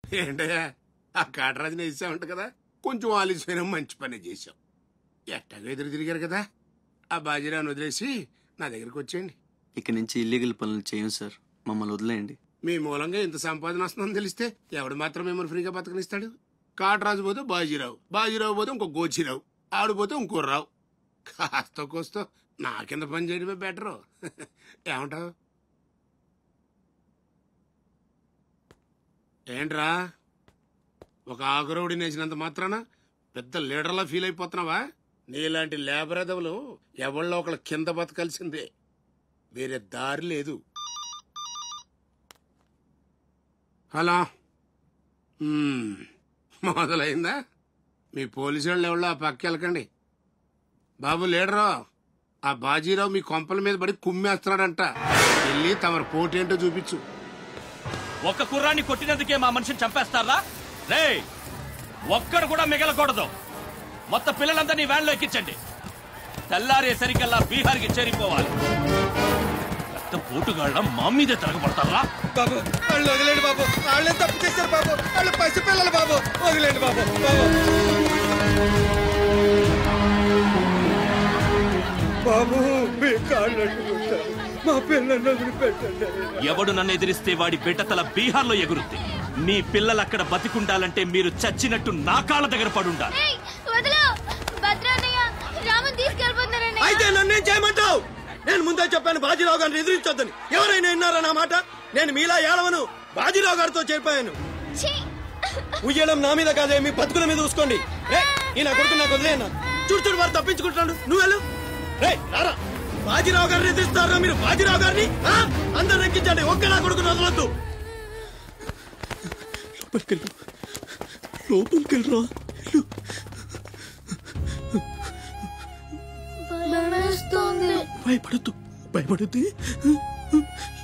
ఏంటయ్యా ఆ కాటరాజుని వేసామంట కదా, కొంచెం ఆలస్యమైన మంచి పని చేశాం. ఎట్టగా ఎదురు తిరిగారు కదా, ఆ బాజీరావుని వదిలేసి నా దగ్గరికి వచ్చేయండి. ఇక నుంచి ఇల్లీగల్ పనులు చేయం సార్, మమ్మల్ని వదిలేయండి. మీ మూలంగా ఇంత సంపాదన వస్తుందని తెలిస్తే ఎవడు మాత్రం మిమ్మల్ని ఫ్రీగా బతకనిస్తాడు? కాటరాజు పోతే బాజీరావు, బాజీరావు పోతే ఇంకో గోచిరావు, ఆడిపోతే ఇంకో రావు. కాస్త కోస్తో నా కింద పని చేయడమే బెటరు. ఏమంటావు? ఏంట్రా ఒక ఆకురవుడిని వేసినంత మాత్రాన పెద్ద లీడర్లా ఫీల్ అయిపోతున్నావా? నీలాంటి లేబర్ ఎదవులు ఎవళ్ళో ఒకళ్ళ కింద బతకాల్సిందే, వేరే దారి లేదు. హలో, మొదలైందా? మీ పోలీసు వాళ్ళు ఎవరో ఆ పక్క వెళ్ళకండి. బాబు లీడరు, ఆ బాజీరావు మీ కొంపల మీద పడి కుమ్మేస్తున్నాడంట, వెళ్ళి తమరి పోటేంటో చూపించు. ఒక్క కుర్రాన్ని కొట్టినందుకే మా మనిషిని చంపేస్తారా? రే, ఒక్కడు కూడా మిగలకూడదు. మొత్తం పిల్లలందరినీ వ్యాన్లో ఎక్కించండి. తెల్లారేసరికల్లా బీహార్కి చేరిపోవాలి. పెద్ద పోటుగాళ్ళ మా మీదే తిరగబడతారా? బాబు వాళ్ళు వదిలేండి బాబు, వాళ్ళే తప్పు చేశారు బాబు, వాళ్ళు పసి పిల్లలు బాబు, వదిలేండి బాబు. బాబు మీ కాళ్ళు మా పిల్లల్ని వదిలిపెట్టండి. ఎవడు నన్ను ఎదిరిస్తే వాడి బిడ్డతల బీహార్లో ఎగురుద్ది. మీ పిల్లలు అక్కడ బతికుండాలంటే మీరు చచ్చినట్టు నా కాళ్ళ దగ్గర పడుండాలి. అయితే నన్నేం చేయమంటావు? నేను ముందే చెప్పాను బాజీరావు గారిని ఎదిరించొద్దని. ఎవరైనా విన్నారా నా మాట? నేను మీలా ఏడవను, బాజీరావు గారితో చెప్పాను. ఉయ్యడం నా మీద కాదే, మీ బతుకుల మీద చూసుకోండి. ఈ నా కొడుకు నాకు వదిలేనా? చూడు చూడు వారు తప్పించుకుంటున్నాడు, నువ్వు వెళ్ళు. రారా, బాజీరావు గారిని ఎదిరిస్తారా మీరు? బాజీరావు గారిని అందరు ఎక్కించండి, ఒక్క నా కొడుకుని వదలొద్దు. లోపలికెళ్ళరా. భయపడద్దు, భయపడద్దు.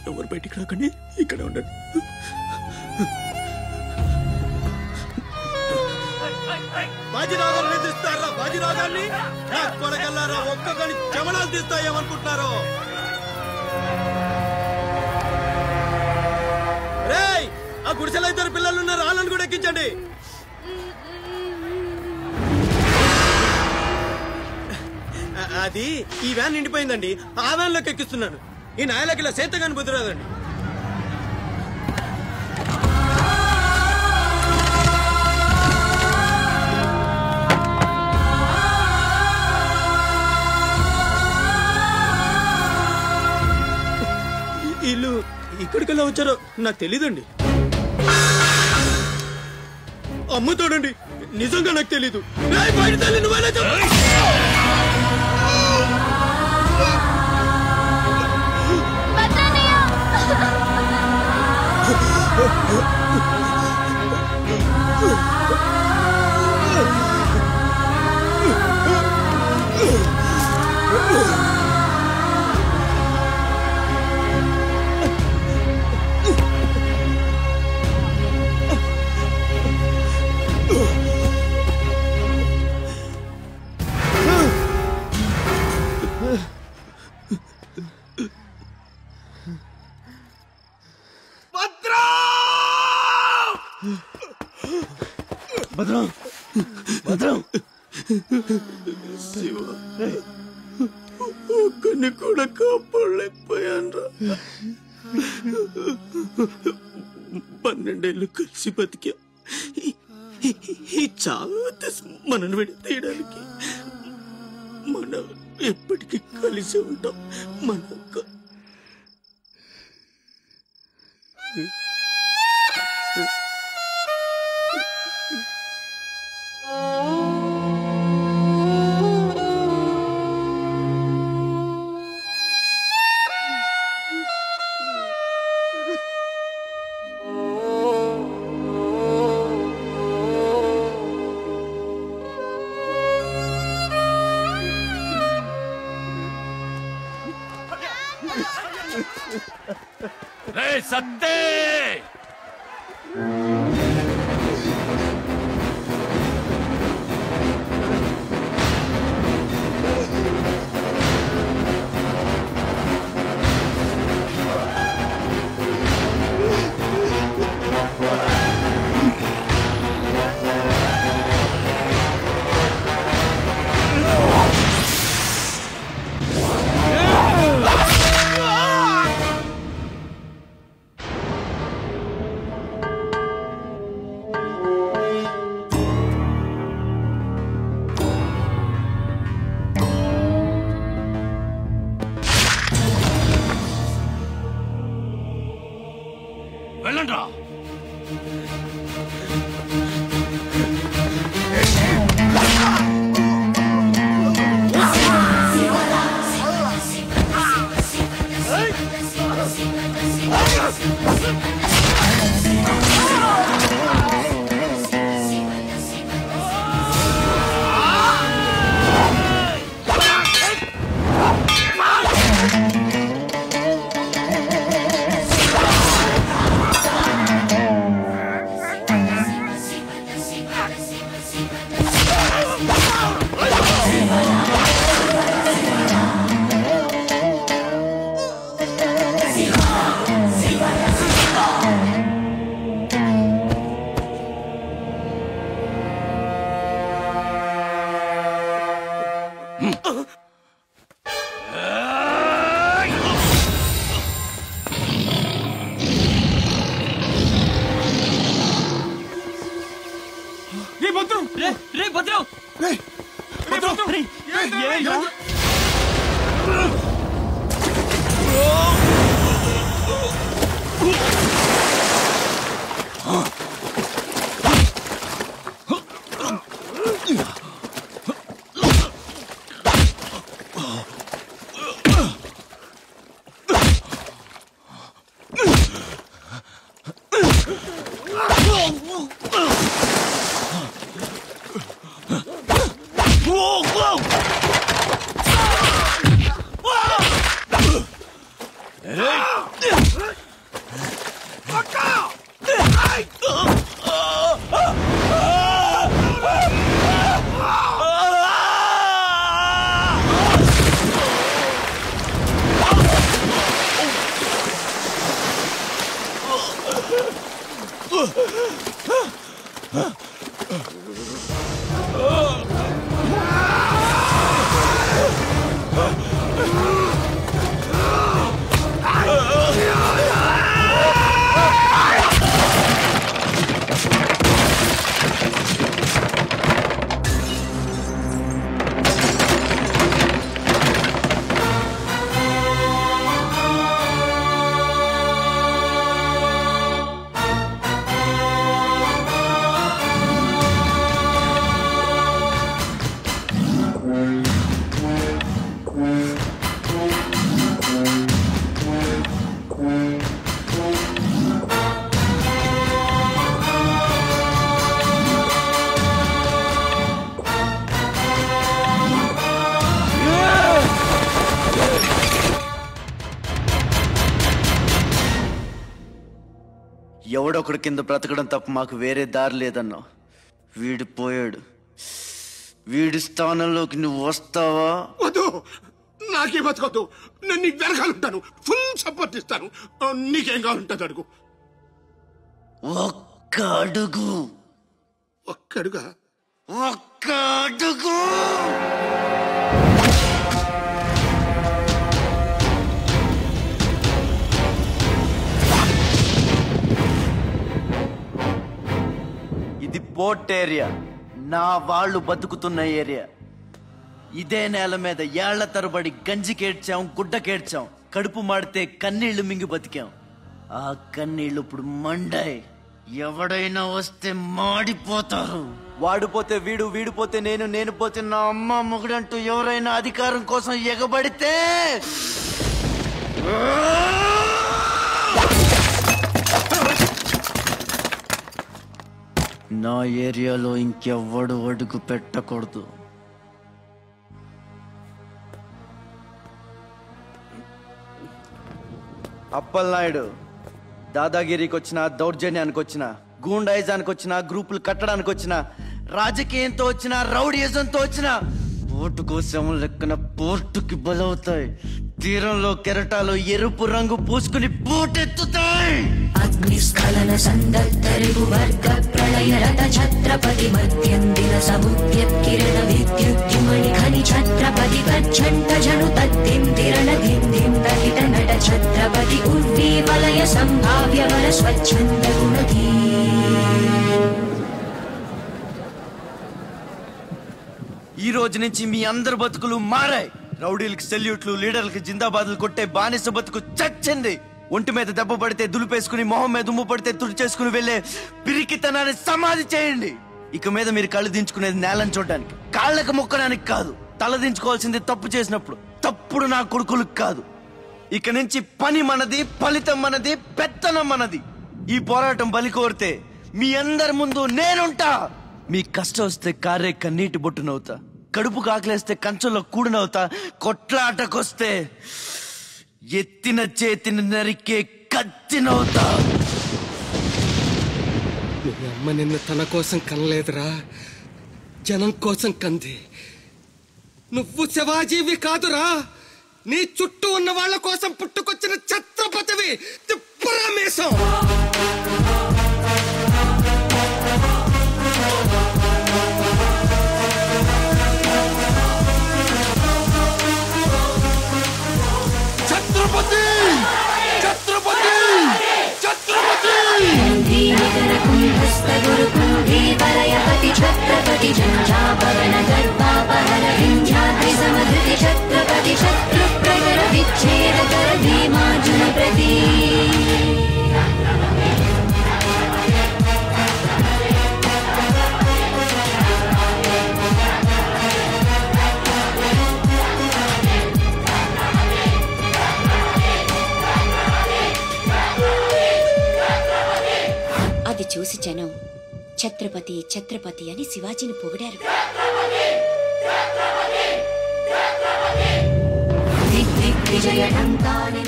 ఎవరు బయటికి రాకండి, ఇక్కడ ఉండండి. బాజీరావు గారిని ఎదిరిస్తారా? బాజీరావు గారిని కొడగల్లారా, ఒక్కొక్కని చెమడాలు తీస్తాయేమనుకుంటున్నారు? రేయ్, ఆ గుడిసెలో ఇద్దరు పిల్లలు ఉన్నారు, వాళ్ళని కూడా ఎక్కించండి. అది ఈ వ్యాన్ నిండిపోయిందండి, ఆ వ్యాన్ లోకి ఎక్కిస్తున్నాను. ఈ నాయలకి ఇలా సేతగాని బుద్ధిరాదండి. వీళ్ళు ఇక్కడికెళ్ళా వచ్చారో నాకు తెలీదండి. అమ్మ తోడండి, నిజంగా నాకు తెలీదు. బయట తల్లి నువ్వేనా చెప్పు. భద్రం, భద్రం, శివ, ఒక్కడిని కూడా కాపాడలేకపోయాన్రా. 12 ఏళ్ళు కలిసి బతికా. ఈ చావు మనను విడతీయడానికి మనం ఎప్పటికీ కలిసి ఉంటాం. మన సత్తే వెళ్ళండ్రా. ఎవడొకడు కింద బ్రతకడం తప్ప మాకు వేరే దారి లేదన్నా. వీడు పోయాడు. వీడి స్థానంలోకి నువ్వు వస్తావా? వద్దు, నాకే బతకొద్దు. నేను నీకు వెనకాలంటాను, ఫుల్ సపోర్ట్ ఇస్తాను. నీకేం కావాలంటుంది అడుగు. ఒక్క అడుగు. ఒక్కడుగా? ఒక్క అడుగు. ఇది పోర్ట్ ఏరియా, నా వాళ్ళు బతుకుతున్న ఏరియా. ఇదే నేల మీద ఏళ్ల తరబడి గంజికేడ్చాం, గుడ్డకేడ్చాం, కడుపు మాడితే కన్నీళ్లు మింగి బతికాం. ఆ కన్నీళ్లు ఇప్పుడు మండాయి. ఎవడైనా వస్తే మాడిపోతారు. వాడిపోతే వీడు, వీడిపోతే నేను, నేను పోతే నా అమ్మ మొగుడంటూ ఎవరైనా అధికారం కోసం ఎగబడితే నా ఏరియాలో ఇంకెవ్వడు అడుగు పెట్టకూడదు. అప్పలనాయుడు దాదాగిరికి వచ్చిన, దౌర్జన్యానికి వచ్చిన, గూండాయిజానికి వచ్చిన, గ్రూపులు కట్టడానికి వచ్చిన, రాజకీయంతో వచ్చిన, రౌడీయిజంతో వచ్చిన, ఓటుకో శవం లెక్కన పోర్టుకి బలవుతాయి. తీరంలో కెరటాలు ఎరుపు రంగు పూసుకుని పోటెత్తుతాయి. అగ్నిస్ఖలన సందత్తరిగు వర్గ ప్రళయ రథ ఛత్రపతి మధ్యందిన సముద్యత్కిరణ విద్యుద్యుమణి ఖని ఛత్రపతి గచ్చంట జను తద్దిందిరణ దిందిం దహిత నట ఛత్రపతి ఉర్వీ వలయ సంభావ్య వర స్వచ్ఛంద గుణధీ. ఈ రోజు నుంచి మీ అందరి బతుకులు మారాయి. రౌడీలకు సెల్యూట్లు, లీడర్లకు జిందాబాదులు కొట్టే బానిస బతుకు చచ్చింది. ఒంటి మీద దెబ్బ పడితే దులిపేసుకుని మొహం మీద దుమ్ము పడితే తుడిచేసుకుని వెళ్ళే పిరికితనాన్ని సమాధి చేయండి. ఇక మీద మీరు కళ్ళు దించుకునేది నేలను చూడడానికి, కాళ్ళకు మొక్కడానికి కాదు. తల దించుకోవాల్సింది తప్పు చేసినప్పుడు, తప్పుడు నా కొడుకులకు కాదు. ఇక నుంచి పని మనది, ఫలితం మనది, పెత్తనం మనది. ఈ పోరాటం బలి కోరితే మీ అందరి ముందు నేనుంటా. మీ కష్టం వస్తే కారే కన్నీటి బొట్టునవుతా, కడుపు కాకలేస్తే కంచంలో కూడినవుతా, కొట్లాటకొస్తే ఎత్తిన చేతిని నరికే కత్తినవుతా. మీ అమ్మ నిన్ను తన కోసం కనలేదురా, జనం కోసం కంది. నువ్వు శివాజీవి కాదురా, నీ చుట్టూ ఉన్న వాళ్ళ కోసం పుట్టుకొచ్చిన ఛత్రపతివి. తిప్పురామేశం. ఛత్రపతి ఛత్రపతి ఛత్రపతి ఛత్రపతి జంజాపవన గర్భాపహర వింధ్యాద్రి సమధృతి ఛత్రపతి శత్రు ప్రగర విచ్ఛేదకర భీమార్జున ప్రతి. అది చూసి జనం ఛత్రపతి ఛత్రపతి అని శివాజీని పొగిడారు.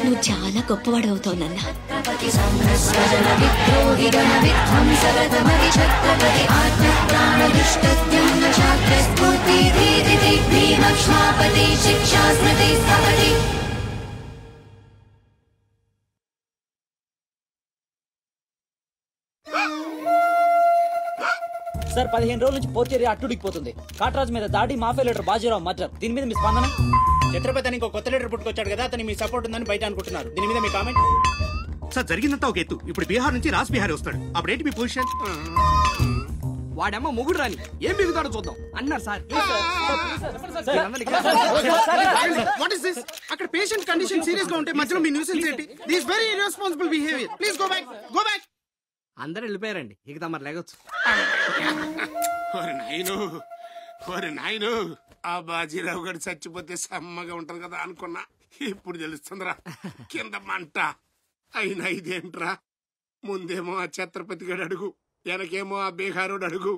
నువ్వు చాలా గొప్పవాడు అవుతావు నాన్న. సార్ 15 రోజుల నుంచి పోర్చేరియా అట్టుడికిపోతుంది. కాట్రాజ్ మీద దాడి, మాఫియా లీడర్ బాజీరావు మర్డర్. దీని మీద మీ స్పందన? ఛత్రపతి అని ఇంకో కొత్త లీడర్ పుట్టుకొచ్చాడు కదా, అతని మీ సపోర్ట్ ఉందని బయట అనుకుంటున్నారు. దీని మీద మీ కామెంట్? సార్ జరిగిందంతా ఒక ఎత్తు. ఇప్పుడు బీహార్ నుంచి రాజ్ బిహారీ వస్తాడు. అప్పుడేంటి మీ పొజిషన్? వాడమ్మ ముగుడు రాని ఏం బిగుతాడో చూద్దాం అన్నారు సార్. What is this? అక్కడ పేషెంట్ కండిషన్ సీరియస్ గా ఉంటే మధ్యలో మీ న్యూసెన్స్ ఏంటి? This very irresponsible behaviour. Please go back, go back. అందరూ వెళ్ళిపోయారండి, ఇక తమరు లేగొచ్చు. ఓరి నాయను, ఆ బాజీరావు గారు చచ్చిపోతే సమ్మగా ఉంటది కదా అనుకున్నా. ఇప్పుడు తెలుస్తుందిరా కింద మంట. అయినా ఇదేంట్రా, ముందేమో ఆ ఛత్రపతి గడు అడుగు, వెనకేమో ఆ బీహారోడు అడుగు.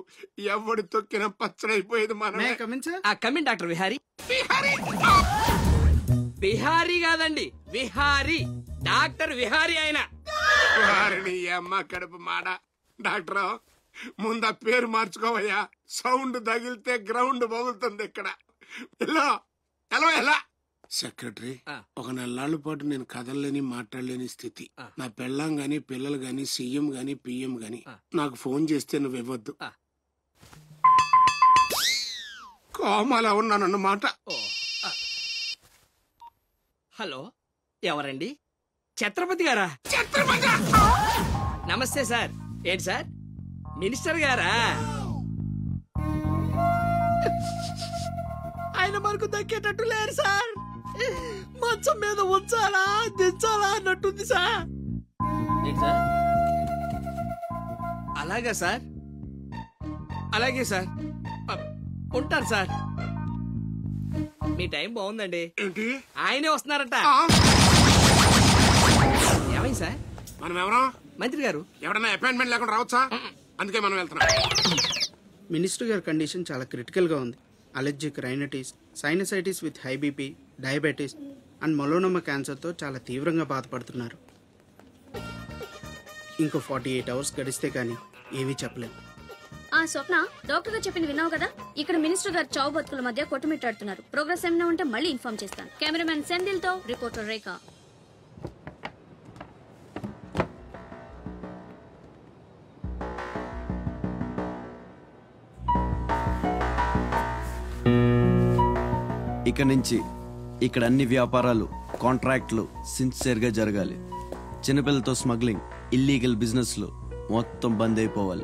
ఎవడు తొక్కిన పచ్చడైపోయేది మనమే. Coming doctor Vihari. బిహారీ కాదండి, విహారీ. డాక్టర్ విహారీ ఆయన. వారిని అమ్మ కడుపు మాడ. డాక్టర్ ముందు ఆ పేరు మార్చుకోవయ్యా. సౌండ్ తగిలితే గ్రౌండ్ బగులుతుంది ఇక్కడ. ఎలా సెక్రటరీ, ఒక 4 నాళ్ళ పాటు నేను కదలలేని మాట్లాడలేని స్థితి. నా పెళ్ళాం గాని పిల్లలు గాని సీఎం గాని పిఎం గాని నాకు ఫోన్ చేస్తే నువ్వు ఇవ్వద్దు. కోమాలా ఉన్నానన్నమాట. హలో, ఎవరండి? ఛత్రపతి గారా? నమస్తే సార్. ఏంటి సార్, మినిస్టర్ గారా? ఆయన మనకు దక్కేటట్టు లేరు సార్. మంచం మీద ఉంచాలా దించాలా అన్నట్టుంది సార్. ఏంటి సార్? అలాగా సార్, అలాగే సార్, ఉంటారు సార్. మీ టైం బాగుందండి. ఏంటి? ఆయనే వస్తున్నారట. ఏమైంది సార్? మనం ఎవరో మంత్రి గారు. ఎవడన్నా అపాయింట్మెంట్ లేకుండా రావచ్చా? అందుకే మనం వెళ్తున్నాం. మినిస్టర్ గారి కండిషన్ చాలా క్రిటికల్ గా ఉంది. Allergic rhinitis, sinusitis with high BP, diabetes and melanoma క్యాన్సర్తో చాలా తీవ్రంగా బాధపడుతున్నారు. ఇంకో 48 అవర్స్ గడిస్తే కానీ ఏమీ చెప్పలేము. ఆ స్వప్న, డాక్టర్ గారు చెప్పింది విన్నావు కదా? ఇక్కడ మినిస్టర్ గారు చావు బతుకుల మధ్య కొట్టుమిట్టాడుతున్నారు. ప్రోగ్రెస్ ఏమైనా ఉంటే మళ్ళీ ఇన్ఫార్మ్ చేస్తాను. కెమెరామెన్ సెందిల్ తో రిపోర్టర్ రేఖ. ఇక నుంచి ఇక్కడ అన్ని వ్యాపారాలు, కాంట్రాక్ట్లు సిన్సియర్గా జరగాలి. చిన్నపిల్లలతో స్మగ్లింగ్, ఇల్లీగల్ బిజినెస్లు మొత్తం బంద్ అయిపోవాలి.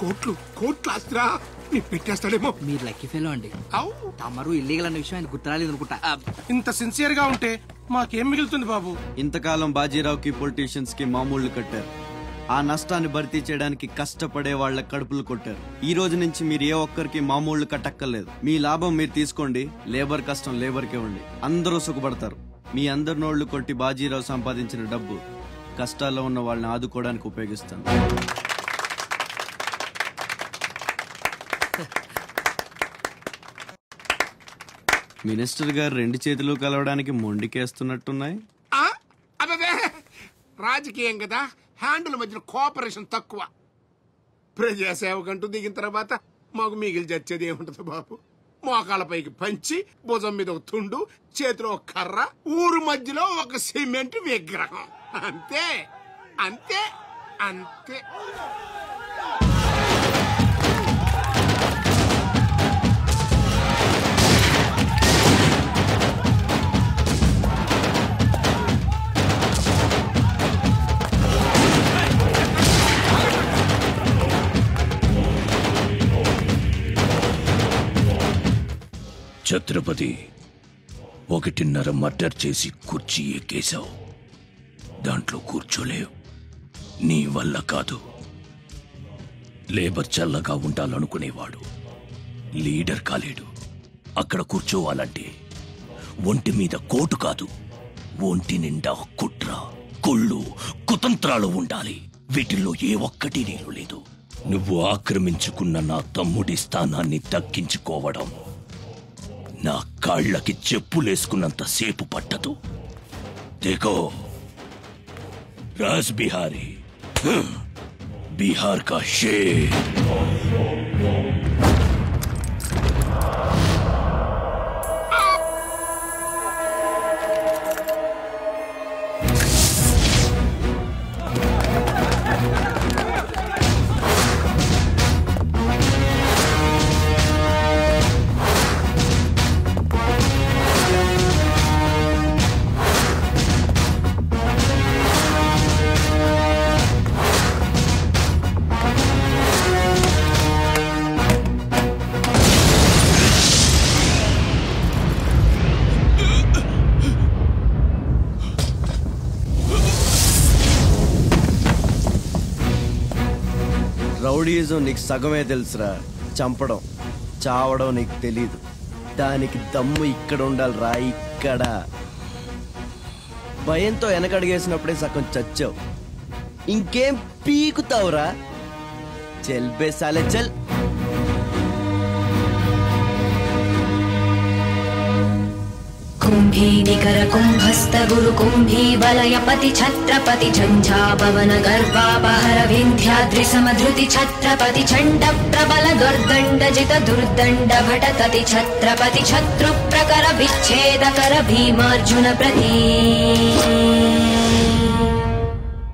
కోట్లు ఆస్తిరా నీ పెట్టేస్తాడేమో. మీరు లక్కీ ఫెలో అండి. అవు తమరు ఇల్లీగల్ అన్న విషయం ఆయన గుర్తురాలేదు అనుకుంటా. ఇంత సిన్సియర్ గా ఉంటే మాకేం మిగులుతుంది బాబు? ఇంతకాలం బాజీరావుకి పొలిటీషియన్స్ కి మామూళ్లు కట్టారు. ఆ నష్టాన్ని భర్తీ చేయడానికి కష్టపడే వాళ్ళ కడుపులు కొట్టారు. ఈ రోజు నుంచి మీరు ఏ ఒక్కరికి మామూళ్లు కట్టక్కర్లేదు. మీ లాభం మీరు తీసుకోండి, లేబర్ కష్టం లేబర్కి ఇవ్వండి. అందరూ సుఖపడతారు. మీ అందరి నోళ్లు కొట్టి బాజీరావు సంపాదించిన డబ్బు కష్టాల్లో ఉన్న వాళ్ళని ఆదుకోవడానికి ఉపయోగిస్తాను. మినిస్టర్ గారు 2 చేతులు కలవడానికి మొండికేస్తున్నట్టున్నాయి. అదే రాజకీయం కదా, హ్యాండుల మధ్యన కోఆపరేషన్ తక్కువ. ప్రజాసేవకంటూ దిగిన తర్వాత మాకు మిగిలి చచ్చేది ఏముంటది బాబు? మోకాళ్ళపైకి పంచి, భుజం మీద ఒక తుండు, చేతిలో ఒక కర్ర, ఊరు మధ్యలో ఒక సిమెంట్ విగ్రహం. అంతే అంతే అంతే. ఛత్రపతి 1.5 మర్డర్ చేసి కుర్చీ ఎక్కేశావు. దాంట్లో కూర్చోలేవు. నీ వల్ల కాదు. లేబర్ చల్లగా ఉండాలనుకునేవాడు లీడర్ కాలేడు. అక్కడ కూర్చోవాలంటే ఒంటి మీద కోటు కాదు, ఒంటి నిండా కుట్ర, కుళ్ళు, కుతంత్రాలు ఉండాలి. వీటిల్లో ఏ ఒక్కటి నేను లేదు. నువ్వు ఆక్రమించుకున్న నా తమ్ముడి స్థానాన్ని దక్కించుకోవడం నా కాళ్ళకి చెప్పులేసుకున్నంత సేపు పట్టదు. देखो राज बिहारी, बिहार का शेर. రౌడీజం నీకు సగమే తెలుసురా. చంపడం, చావడం నీకు తెలీదు. దానికి దమ్ము ఇక్కడ ఉండాలిరా, ఇక్కడ. భయంతో వెనకడిగేసినప్పుడే సగం చచ్చావు. ఇంకేం పీకుతావురా? చల్ బే సాలే చల్. कुंभी निकर कुंभस्त गुरु कुंभी वलय पति छत्रपति झंझाभवन गर्भापहर विंध्याद्रि समधृति छत्रपति चंड प्रबल दुर्दंड जित दुर्दंड भटतति छत्रपति शत्रु प्रकर विच्छेद कर भीमार्जुन प्रति